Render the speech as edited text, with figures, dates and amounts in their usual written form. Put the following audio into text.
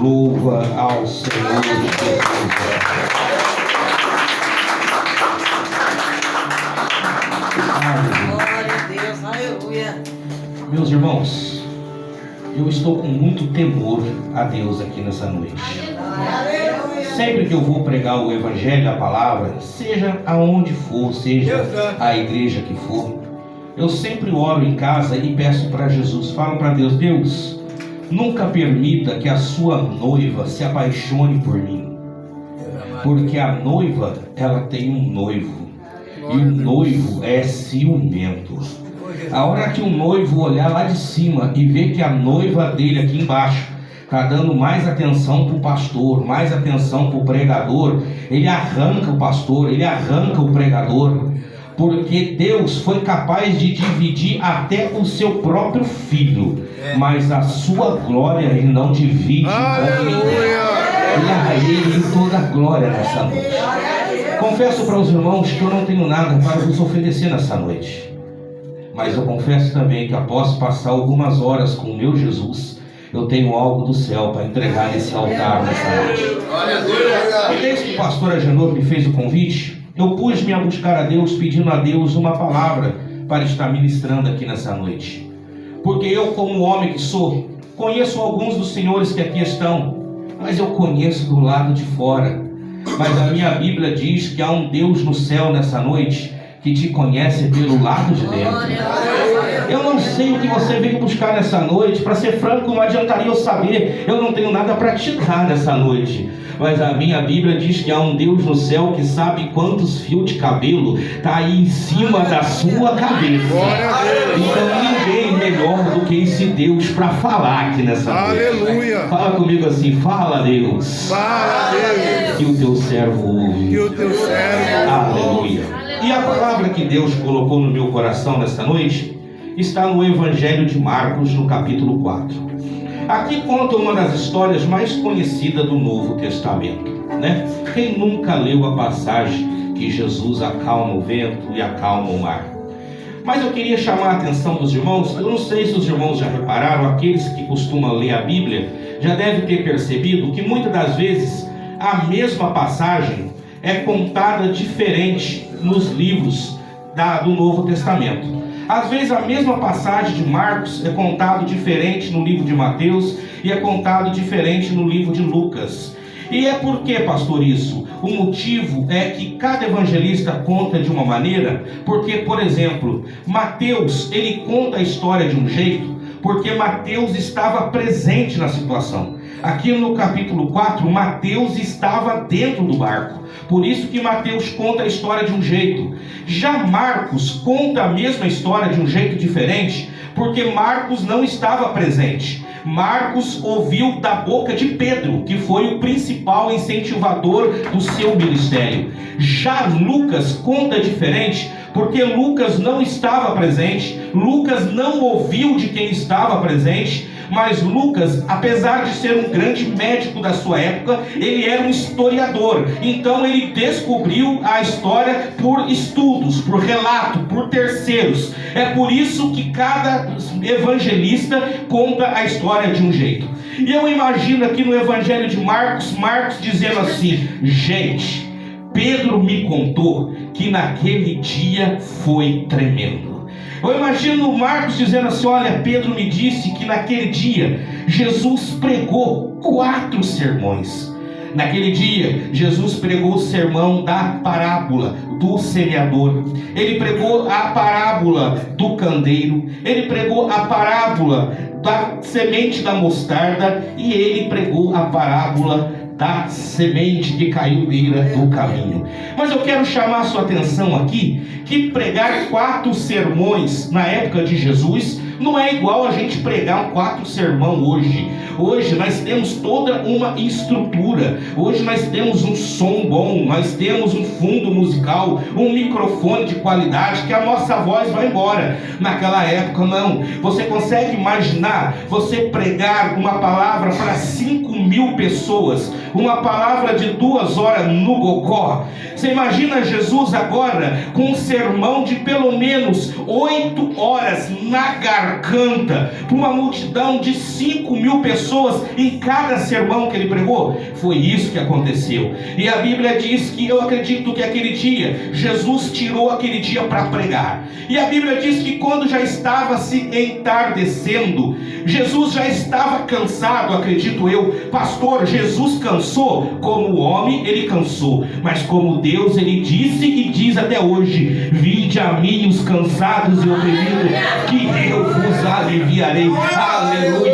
louva ao Senhor Jesus. Glória a Deus, aleluia. Meus irmãos, eu estou com muito temor a Deus aqui nessa noite. Sempre que eu vou pregar o Evangelho, a palavra, seja aonde for, seja a igreja que for, eu sempre oro em casa e peço para Jesus, falo para Deus, Deus, nunca permita que a sua noiva se apaixone por mim, porque a noiva, ela tem um noivo, e o noivo é ciumento. A hora que o noivo olhar lá de cima e ver que a noiva dele aqui embaixo está dando mais atenção para o pastor, mais atenção para o pregador, ele arranca o pastor, ele arranca o pregador, porque Deus foi capaz de dividir até o seu próprio filho, mas a sua glória ele não divide com ninguém. E a ele toda a glória nessa noite. Confesso para os irmãos que eu não tenho nada para vos oferecer nessa noite, mas eu confesso também que após passar algumas horas com o meu Jesus, eu tenho algo do céu para entregar nesse altar nessa noite. E desde que o pastor Agenor me fez o convite, eu pus-me a buscar a Deus, pedindo a Deus uma palavra para estar ministrando aqui nessa noite. Porque eu, como homem que sou, conheço alguns dos senhores que aqui estão, mas eu conheço do lado de fora. Mas a minha Bíblia diz que há um Deus no céu nessa noite que te conhece pelo lado de dentro. Eu não sei o que você veio buscar nessa noite. Para ser franco, não adiantaria eu saber. Eu não tenho nada para te dar nessa noite. Mas a minha Bíblia diz que há um Deus no céu que sabe quantos fios de cabelo está aí em cima da sua cabeça. Então ninguém melhor do que esse Deus para falar aqui nessa noite. Aleluia. Fala comigo assim, fala Deus. Fala Deus. Que o teu servo ouve. Que o teu servo Aleluia. E a palavra que Deus colocou no meu coração nesta noite está no Evangelho de Marcos, no capítulo 4. Aqui conta uma das histórias mais conhecidas do Novo Testamento, né? Quem nunca leu a passagem que Jesus acalma o vento e acalma o mar? Mas eu queria chamar a atenção dos irmãos. Eu não sei se os irmãos já repararam, aqueles que costumam ler a Bíblia já devem ter percebido que muitas das vezes a mesma passagem é contada diferente nos livros do Novo Testamento. Às vezes a mesma passagem de Marcos é contado diferente no livro de Mateus e é contado diferente no livro de Lucas. E é por que, pastor, isso? O motivo é que cada evangelista conta de uma maneira, porque, por exemplo, Mateus, ele conta a história de um jeito, porque Mateus estava presente na situação. Aqui no capítulo 4, Mateus estava dentro do barco. Por isso que Mateus conta a história de um jeito. Já Marcos conta a mesma história de um jeito diferente, porque Marcos não estava presente. Marcos ouviu da boca de Pedro, que foi o principal incentivador do seu ministério. Já Lucas conta diferente, porque Lucas não estava presente, Lucas não ouviu de quem estava presente, mas Lucas, apesar de ser um grande médico da sua época, ele era um historiador. Então ele descobriu a história por estudos, por relato, por terceiros. É por isso que cada evangelista conta a história de um jeito. E eu imagino aqui no Evangelho de Marcos, Marcos dizendo assim: gente, Pedro me contou que naquele dia foi tremendo. Eu imagino Marcos dizendo assim: olha, Pedro me disse que naquele dia Jesus pregou 4 sermões. Naquele dia, Jesus pregou o sermão da parábola do semeador. Ele pregou a parábola do candeeiro. Ele pregou a parábola da semente da mostarda. E ele pregou a parábola da semente que caiu beira do caminho. Mas eu quero chamar a sua atenção aqui, que pregar 4 sermões na época de Jesus não é igual a gente pregar 4 sermão hoje. Hoje nós temos toda uma estrutura. Hoje nós temos um som bom, nós temos um fundo musical, um microfone de qualidade, que a nossa voz vai embora. Naquela época não. Você consegue imaginar você pregar uma palavra para 5.000 pessoas? uma palavra de 2 horas no gogó. Você imagina Jesus agora com um sermão de pelo menos 8 horas na garganta, para uma multidão de 5.000 pessoas em cada sermão que ele pregou? Foi isso que aconteceu. E a Bíblia diz que eu acredito que aquele dia, Jesus tirou aquele dia para pregar. E a Bíblia diz que quando já estava se entardecendo, Jesus já estava cansado, acredito eu. Pastor, Jesus cansou? Como homem ele cansou, mas como Deus ele disse e diz até hoje: vinde a mim os cansados e oprimidos, que eu vos aliviarei. Aleluia.